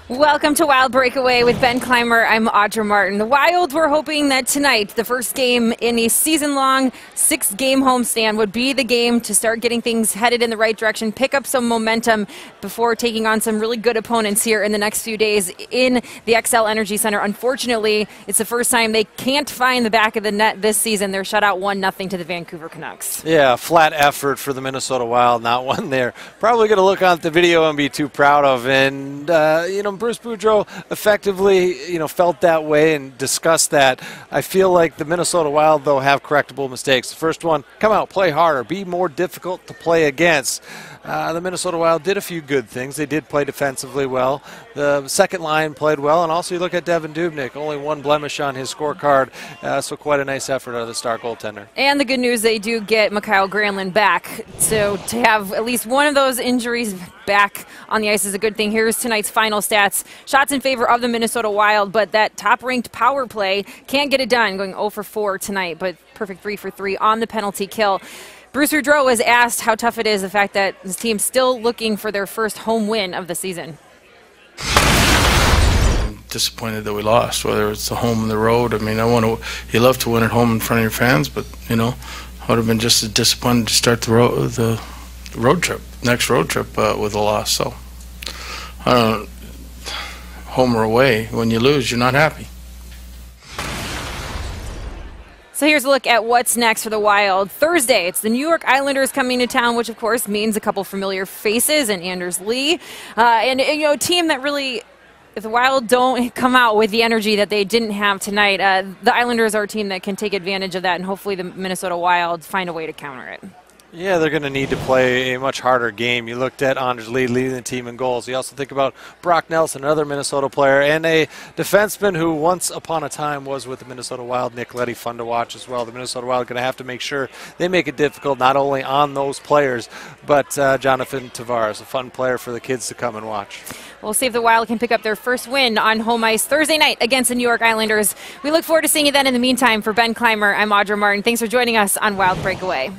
Welcome to Wild Breakaway with Ben Clymer. I'm Audra Martin. The Wild were hoping that tonight, the first game in a season-long 6-game homestand, would be the game to start getting things headed in the right direction, pick up some momentum before taking on some really good opponents here in the next few days in the XL Energy Center. Unfortunately, it's the first time they can't find the back of the net this season. They're shut out 1-0 to the Vancouver Canucks. Yeah, flat effort for the Minnesota Wild, not one they're probably going to look on the video and be too proud of. And, Bruce Boudreau effectively, felt that way and discussed that. I feel like the Minnesota Wild, though, have correctable mistakes. The first one, come out, play harder, be more difficult to play against. The Minnesota Wild did a few good things. They did play defensively well. The second line played well, and also you look at Devin Dubnyk, only one blemish on his scorecard, so quite a nice effort out of the star goaltender. And the good news, they do get Mikael Granlund back, so to have at least one of those injuries back on the ice is a good thing. Here's tonight's final stats. Shots in favor of the Minnesota Wild, but that top-ranked power play can't get it done, going 0 for 4 tonight, but perfect 3 for 3 on the penalty kill. Bruce Boudreau was asked how tough it is, the fact that his team's still looking for their first home win of the season. I'm disappointed that we lost, whether it's the home or the road. I mean, you love to win at home in front of your fans, but, I would have been just as disappointed to start the road trip, next road trip with a loss. So, home or away, when you lose, you're not happy. So here's a look at what's next for the Wild. Thursday, it's the New York Islanders coming to town, which of course means a couple familiar faces and Anders Lee. A team that really, if the Wild don't come out with the energy that they didn't have tonight, the Islanders are a team that can take advantage of that, and hopefully the Minnesota Wild find a way to counter it. Yeah, they're going to need to play a much harder game. You looked at Anders Lee leading the team in goals. You also think about Brock Nelson, another Minnesota player, and a defenseman who once upon a time was with the Minnesota Wild, Nick Leddy, fun to watch as well. The Minnesota Wild are going to have to make sure they make it difficult not only on those players, but Jonathan Tavares, a fun player for the kids to come and watch. We'll see if the Wild can pick up their first win on home ice Thursday night against the New York Islanders. We look forward to seeing you then. In the meantime, for Ben Clymer, I'm Audra Martin. Thanks for joining us on Wild Breakaway.